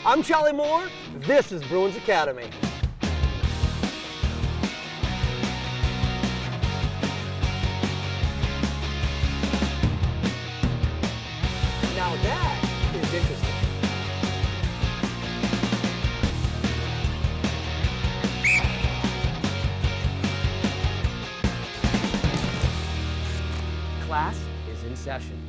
I'm Charlie Moore. This is Bruins Academy. Now that is interesting. Class is in session.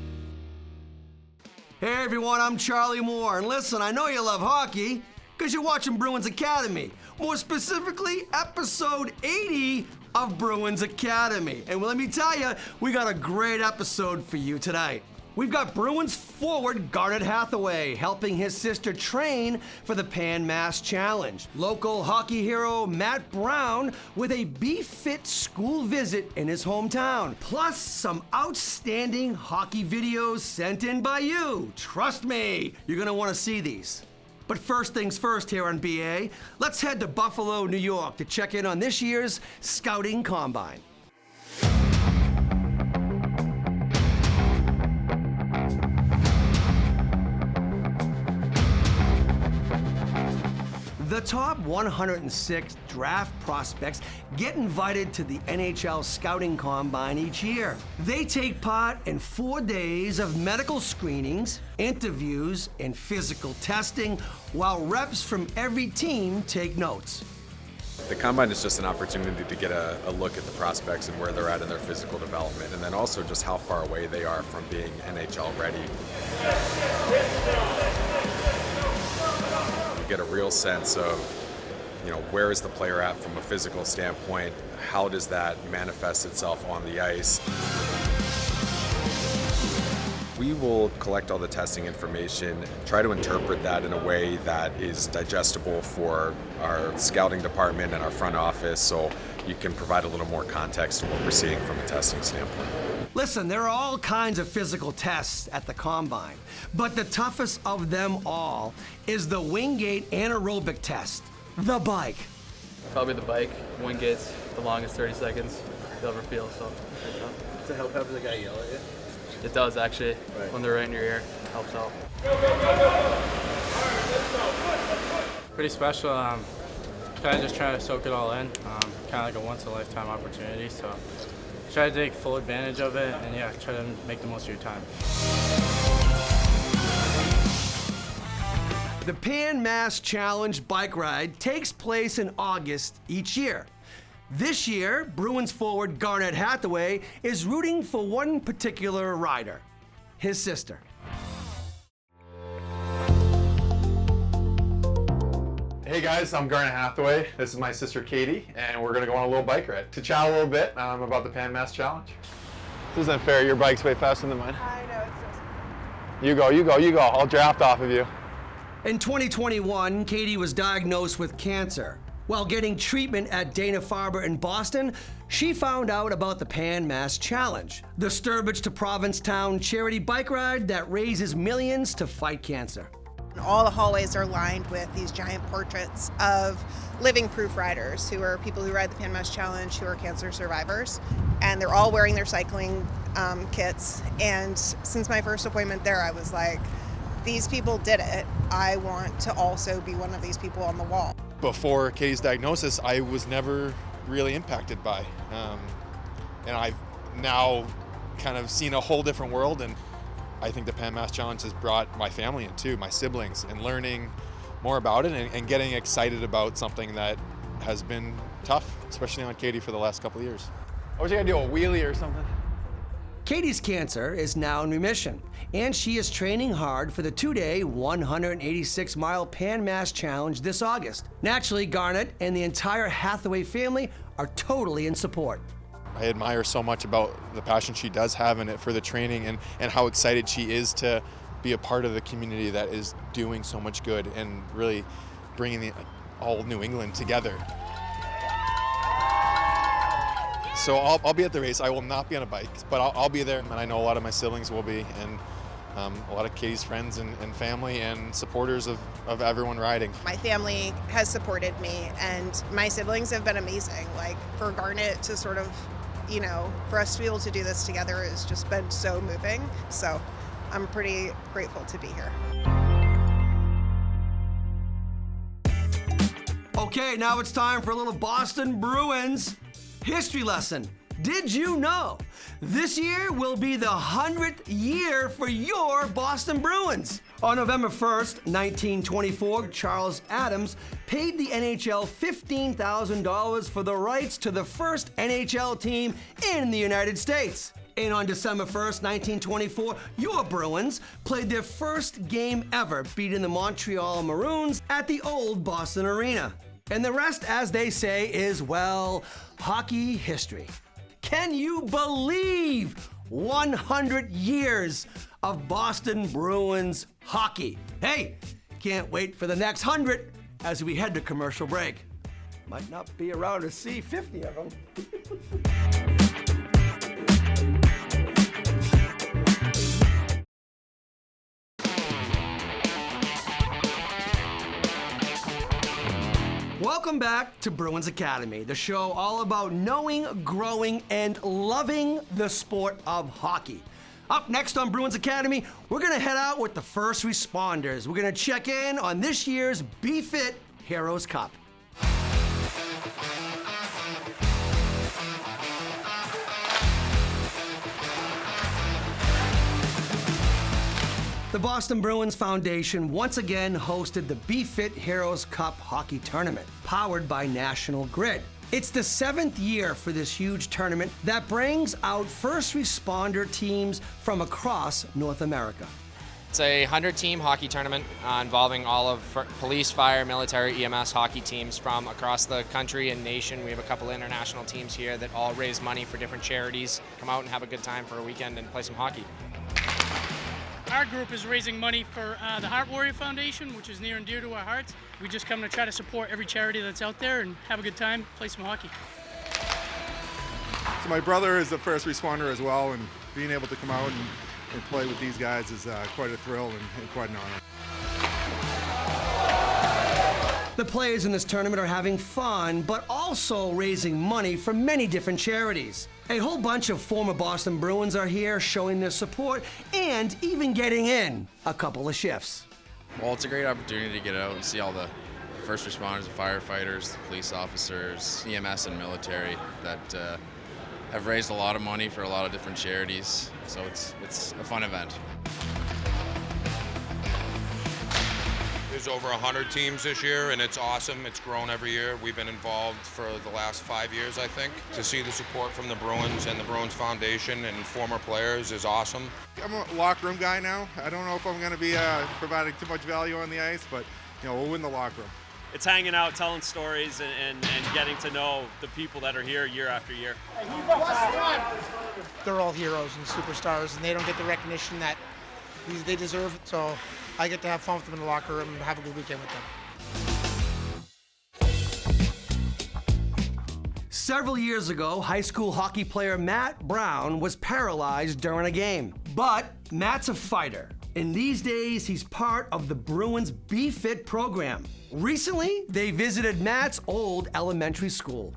Hey everyone, I'm Charlie Moore, and listen, I know you love hockey because you're watching Bruins Academy. More specifically, episode 80 of Bruins Academy. And let me tell you, we got a great episode for you tonight. We've got Bruins forward Garnett Hathaway helping his sister train for the PanMass Challenge. Local hockey hero Matt Brown with a BFit school visit in his hometown. Plus some outstanding hockey videos sent in by you. Trust me, you're gonna wanna see these. But first things first here on BA, let's head to Buffalo, New York to check in on this year's Scouting Combine. The top 106 draft prospects get invited to the NHL Scouting Combine each year. They take part in 4 days of medical screenings, interviews, and physical testing, while reps from every team take notes. The Combine is just an opportunity to get a look at the prospects and where they're at in their physical development, and then also just how far away they are from being NHL ready. Get a real sense of, where is the player at from a physical standpoint? How does that manifest itself on the ice? We will collect all the testing information, try to interpret that in a way that is digestible for our scouting department and our front office, so you can provide a little more context to what we're seeing from a testing standpoint. Listen, there are all kinds of physical tests at the Combine, but the toughest of them all is the Wingate anaerobic test, the bike. Probably the bike. Wingate's the longest 30 seconds you'll ever feel, so Does it help having the guy yell at you? it does actually. When they're right in your ear, it helps out. Pretty special. Kind of just trying to soak it all in. Kind of like a once-in-a-lifetime opportunity, so try to take full advantage of it, and yeah, try to make the most of your time. The PanMass Challenge bike ride takes place in August each year. This year, Bruins forward Garnett Hathaway is rooting for one particular rider, his sister. Hey guys, I'm Garnett Hathaway. This is my sister Katie, and we're gonna go on a little bike ride to chat a little bit about the PanMass Challenge. This isn't fair. Your bike's way faster than mine. I know, it's so You go, you go, you go. I'll draft off of you. In 2021, Katie was diagnosed with cancer. While getting treatment at Dana-Farber in Boston, she found out about the PanMass Challenge, the Sturbridge to Provincetown charity bike ride that raises millions to fight cancer. All the hallways are lined with these giant portraits of living proof riders who are people who ride the PanMass Challenge who are cancer survivors. And they're all wearing their cycling kits. And since my first appointment there, I was like, these people did it. I want to also be one of these people on the wall. Before Katie's diagnosis, I was never really impacted by. And I've now kind of seen a whole different world, and I think the PanMass Challenge has brought my family in too, my siblings, and learning more about it and getting excited about something that has been tough, especially on Katie for the last couple of years. I wish I could do a wheelie or something. Katie's cancer is now in remission, and she is training hard for the 2-day, 186-mile PanMass Challenge this August. Naturally, Garnett and the entire Hathaway family are totally in support. I admire so much about the passion she does have in it for the training and how excited she is to be a part of the community that is doing so much good and really bringing all of New England together. So I'll be at the race. I will not be on a bike, but I'll be there, and I know a lot of my siblings will be, and a lot of Katie's friends and family and supporters of everyone riding. My family has supported me, and my siblings have been amazing. Like, for Garnett to sort of, for us to be able to do this together has just been so moving. So I'm pretty grateful to be here. Okay, now it's time for a little Boston Bruins history lesson. Did you know this year will be the 100th year for your Boston Bruins? On November 1st, 1924, Charles Adams paid the NHL $15,000 for the rights to the first NHL team in the United States. And on December 1st, 1924, your Bruins played their first game ever, beating the Montreal Maroons at the old Boston Arena. And the rest, as they say, is, well, hockey history. Can you believe 100 years of Boston Bruins hockey? Hey, can't wait for the next 100 as we head to commercial break. Might not be around to see 50 of them. Welcome back to Bruins Academy, the show all about knowing, growing, and loving the sport of hockey. Up next on Bruins Academy, we're gonna head out with the first responders. We're gonna check in on this year's BFit Heroes Cup. The Boston Bruins Foundation once again hosted the BFit Heroes Cup Hockey Tournament, powered by National Grid. It's the 7th year for this huge tournament that brings out first responder teams from across North America. It's a 100-team hockey tournament involving all of police, fire, military, EMS hockey teams from across the country and nation. We have a couple of international teams here that all raise money for different charities. Come out and have a good time for a weekend and play some hockey. Our group is raising money for the Heart Warrior Foundation, which is near and dear to our hearts. We just come to try to support every charity that's out there and have a good time, play some hockey. So my brother is a first responder as well, and being able to come out and play with these guys is quite a thrill and quite an honor. The players in this tournament are having fun, but also raising money for many different charities. A whole bunch of former Boston Bruins are here showing their support and even getting in a couple of shifts. Well, it's a great opportunity to get out and see all the first responders, the firefighters, the police officers, EMS and military that have raised a lot of money for a lot of different charities. So it's a fun event. There's over 100 teams this year, and it's awesome. It's grown every year. We've been involved for the last 5 years, I think. To see the support from the Bruins and the Bruins Foundation and former players is awesome. I'm a locker room guy now. I don't know if I'm going to be providing too much value on the ice, but we'll win the locker room. It's hanging out, telling stories, and getting to know the people that are here year after year. They're all heroes and superstars, and they don't get the recognition that they deserve, so I get to have fun with them in the locker room and have a good weekend with them. Several years ago, high school hockey player Matt Brown was paralyzed during a game. But Matt's a fighter, and these days he's part of the Bruins BFit program. Recently, they visited Matt's old elementary school.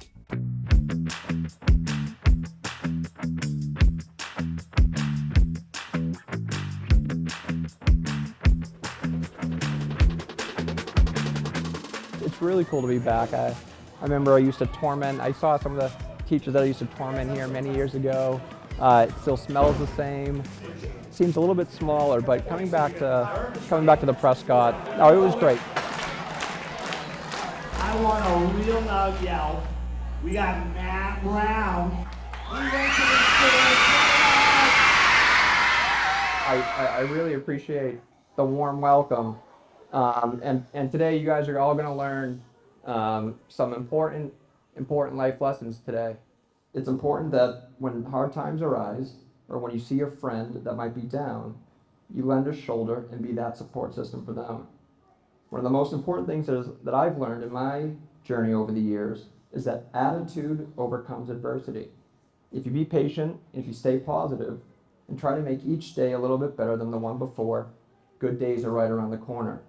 It's really cool to be back. I remember I used to torment. I saw some of the teachers that I used to torment here many years ago. It still smells the same. Seems a little bit smaller, but coming back to the Prescott, oh, it was great. I want a real loud yell. We got Matt Brown. We went to the I really appreciate the warm welcome. And today you guys are all going to learn some important life lessons today. It's important that when hard times arise, or when you see a friend that might be down, you lend a shoulder and be that support system for them. One of the most important things that I've learned in my journey over the years is that attitude overcomes adversity. If you be patient, if you stay positive, and try to make each day a little bit better than the one before, good days are right around the corner.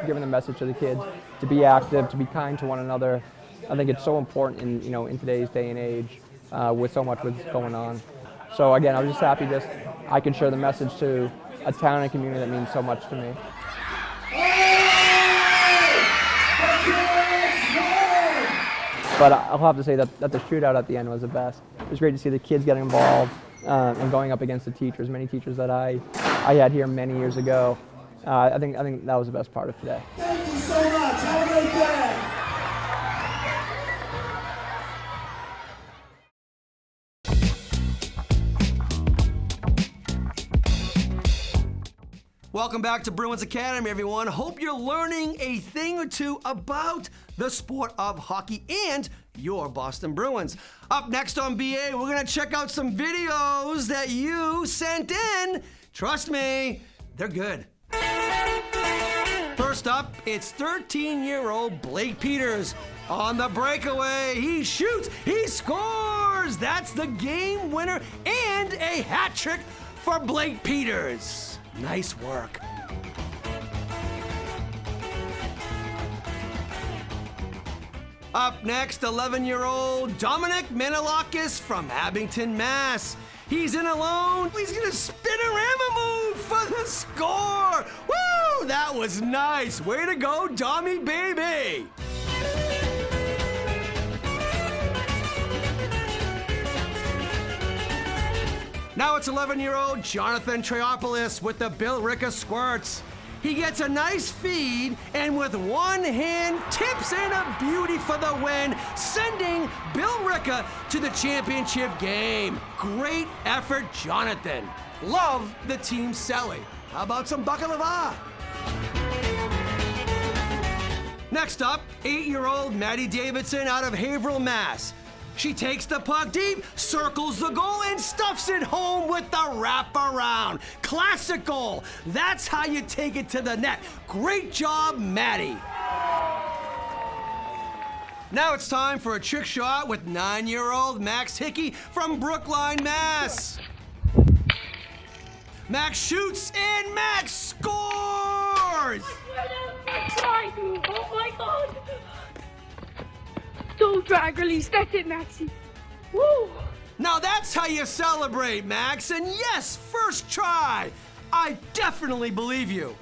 Giving the message to the kids to be active, to be kind to one another. I think it's so important in today's day and age with so much what's going on. So again, I was just happy I can share the message to a town and community that means so much to me. Hey! But I'll have to say that the shootout at the end was the best. It was great to see the kids getting involved and going up against the teachers, many teachers that I had here many years ago. I think that was the best part of today. Thank you so much. Have a great day. Welcome back to Bruins Academy, everyone. Hope you're learning a thing or two about the sport of hockey and your Boston Bruins. Up next on BA, we're going to check out some videos that you sent in. Trust me, they're good. First up, it's 13-year-old Blake Peters. On the breakaway, he shoots, he scores! That's the game winner and a hat trick for Blake Peters. Nice work. Up next, 11-year-old Dominic Menelakis from Abington, Mass. He's in alone. He's gonna spin-a-rama move for the score. Woo! That was nice. Way to go, Dommy baby. Now it's 11-year-old Jonathan Triopoulos with the Bill Ricca Squirts. He gets a nice feed and with one hand tips in a beauty for the win, sending Bill Ricca to the championship game. Great effort, Jonathan. Love the team selling. How about some baklava? Next up, 8-year-old Maddie Davidson out of Haverhill, Mass. She takes the puck deep, circles the goal, and stuffs it home with the wraparound. Classic goal. That's how you take it to the net. Great job, Maddie. Now it's time for a trick shot with 9-year-old Max Hickey from Brookline, Mass. Max shoots and Max scores! Oh my God! Don't drag, release. That's it, Maxie. Woo! Now that's how you celebrate, Max. And yes, first try. I definitely believe you.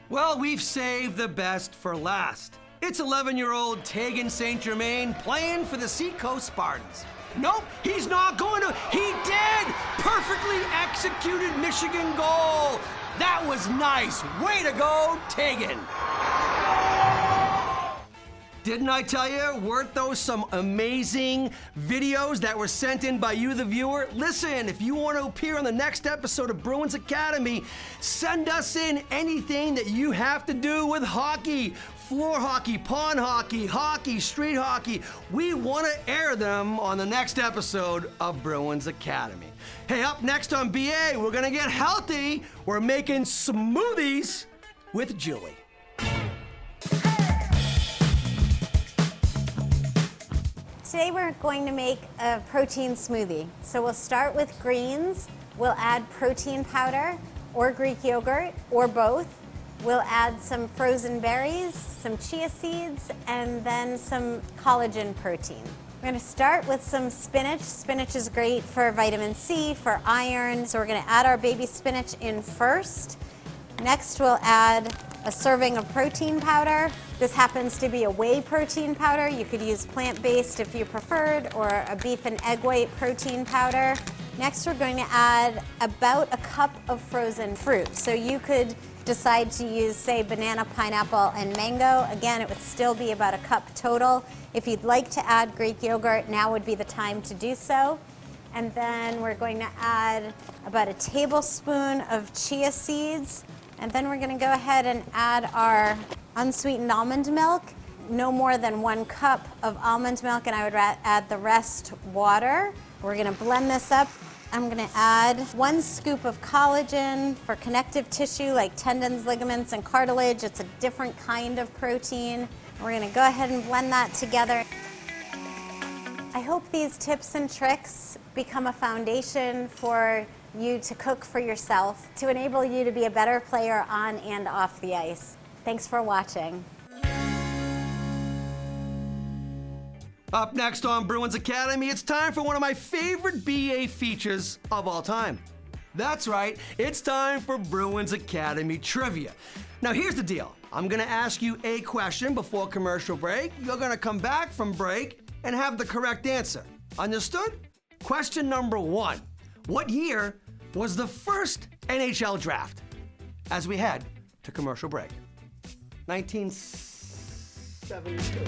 Well, we've saved the best for last. It's 11-year-old Tegan St. Germain playing for the Seacoast Spartans. Nope, he's not going to. He did! Perfectly executed Michigan goal. That was nice. Way to go, Tegan. Didn't I tell you, weren't those some amazing videos that were sent in by you, the viewer? Listen, if you want to appear on the next episode of Bruins Academy, send us in anything that you have to do with hockey. Floor hockey, pond hockey, hockey, street hockey. We want to air them on the next episode of Bruins Academy. Hey, up next on BA, we're going to get healthy. We're making smoothies with Julie. Today we're going to make a protein smoothie. So we'll start with greens, we'll add protein powder or Greek yogurt or both. We'll add some frozen berries, some chia seeds, and then some collagen protein. We're going to start with some spinach. Spinach is great for vitamin C, for iron, so we're going to add our baby spinach in first. Next we'll add a serving of protein powder. This happens to be a whey protein powder. You could use plant-based if you preferred, or a beef and egg white protein powder. Next, we're going to add about a cup of frozen fruit. So you could decide to use, say, banana, pineapple, and mango. Again, it would still be about a cup total. If you'd like to add Greek yogurt, now would be the time to do so. And then we're going to add about a tablespoon of chia seeds. And then we're going to go ahead and add our unsweetened almond milk, no more than 1 cup of almond milk, and I would add the rest water. We're going to blend this up. I'm going to add 1 scoop of collagen for connective tissue like tendons, ligaments, and cartilage. It's a different kind of protein. We're going to go ahead and blend that together. I hope these tips and tricks become a foundation for you to cook for yourself, to enable you to be a better player on and off the ice. Thanks for watching. Up next on Bruins Academy, it's time for one of my favorite BA features of all time. That's right, it's time for Bruins Academy Trivia. Now here's the deal. I'm gonna ask you a question before commercial break. You're gonna come back from break and have the correct answer. Understood? Question number 1. What year was the first NHL draft? As we head to commercial break. 1972.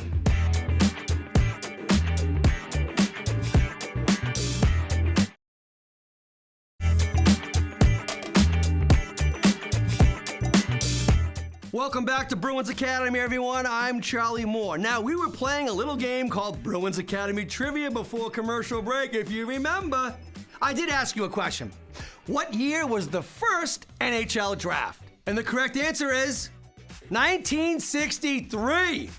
Welcome back to Bruins Academy, everyone. I'm Charlie Moore. Now, we were playing a little game called Bruins Academy Trivia before commercial break, if you remember. I did ask you a question. What year was the first NHL draft? And the correct answer is 1963.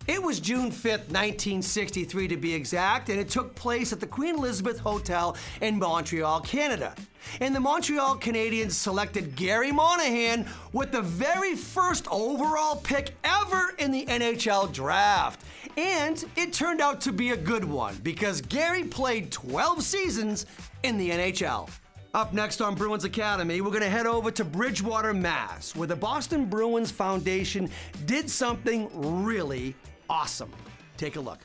It was June 5th, 1963 to be exact, and it took place at the Queen Elizabeth Hotel in Montreal, Canada. And the Montreal Canadiens selected Gary Monahan with the very first overall pick ever in the NHL draft. And it turned out to be a good one because Gary played 12 seasons in the NHL. Up next on Bruins Academy, we're going to head over to Bridgewater, Mass, where the Boston Bruins Foundation did something really awesome. Take a look.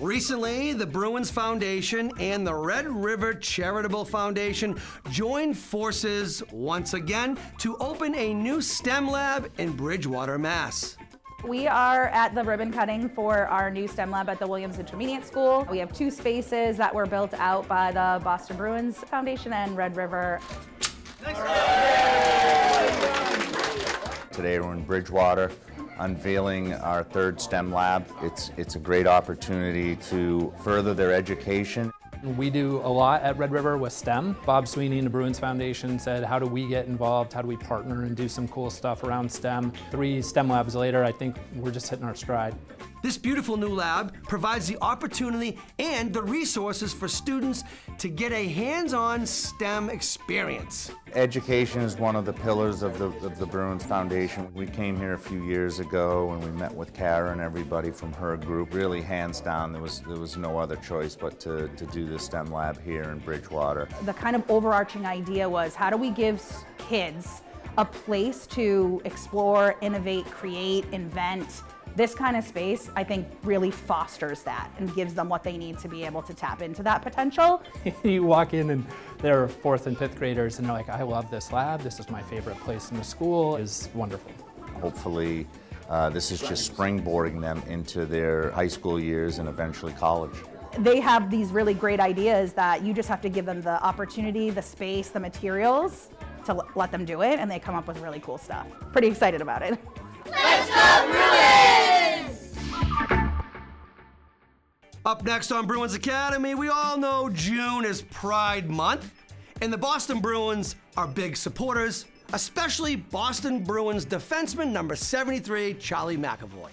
Recently, the Bruins Foundation and the Red River Charitable Foundation joined forces once again to open a new STEM lab in Bridgewater, Mass. We are at the ribbon cutting for our new STEM lab at the Williams Intermediate School. We have 2 spaces that were built out by the Boston Bruins Foundation and Red River. Today we're in Bridgewater, unveiling our 3rd STEM lab. It's a great opportunity to further their education. We do a lot at Red River with STEM. Bob Sweeney and the Bruins Foundation said, how do we get involved? How do we partner and do some cool stuff around STEM? 3 STEM labs later, I think we're just hitting our stride. This beautiful new lab provides the opportunity and the resources for students to get a hands-on STEM experience. Education is one of the pillars of the Bruins Foundation. We came here a few years ago and we met with Kara and everybody from her group. Really, hands down, there was no other choice but to do the STEM lab here in Bridgewater. The kind of overarching idea was, how do we give kids a place to explore, innovate, create, invent? This kind of space, I think, really fosters that and gives them what they need to be able to tap into that potential. You walk in and they're 4th and 5th graders and they're like, I love this lab. This is my favorite place in the school. It's wonderful. Hopefully, this is just springboarding them into their high school years and eventually college. They have these really great ideas that you just have to give them the opportunity, the space, the materials to let them do it, and they come up with really cool stuff. Pretty excited about it. Let's go Bruins! Up next on Bruins Academy, we all know June is Pride Month, and the Boston Bruins are big supporters, especially Boston Bruins defenseman number 73, Charlie McAvoy.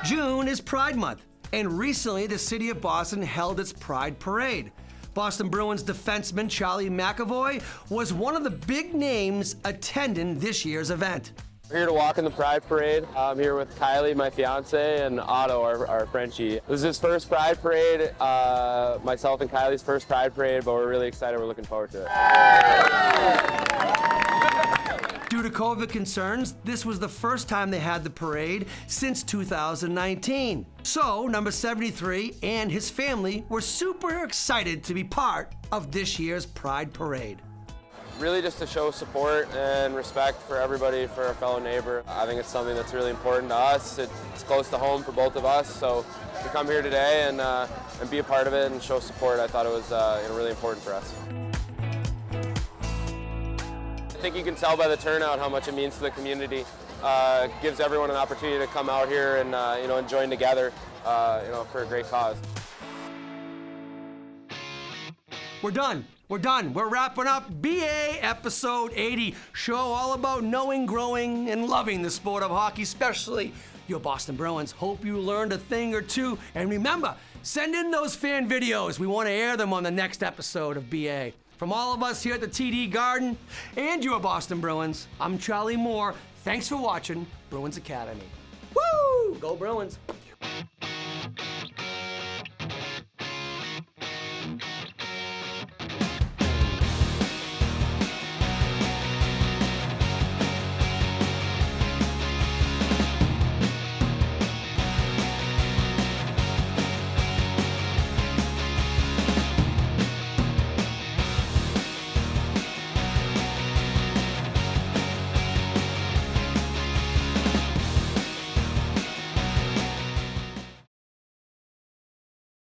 June is Pride Month, and recently the city of Boston held its Pride Parade. Boston Bruins defenseman Charlie McAvoy was one of the big names attending this year's event. We're here to walk in the Pride Parade. I'm here with Kylie, my fiance, and Otto, our Frenchie. This is his first Pride Parade, myself and Kylie's first Pride Parade, but we're really excited. We're looking forward to it. Due to COVID concerns, this was the first time they had the parade since 2019. So, number 73 and his family were super excited to be part of this year's Pride Parade. Really just to show support and respect for everybody, for our fellow neighbor. I think it's something that's really important to us. It's close to home for both of us, so to come here today and be a part of it and show support, I thought it was really important for us. I think you can tell by the turnout how much it means to the community. Gives everyone an opportunity to come out here and and join together for a great cause. We're done. We're wrapping up BA episode 80. Show all about knowing, growing, and loving the sport of hockey, especially your Boston Bruins. Hope you learned a thing or two. And remember, Send in those fan videos. We want to air them on the next episode of BA. From all of us here at the TD Garden and your Boston Bruins, I'm Charlie Moore. Thanks for watching Bruins Academy. Woo! Go Bruins!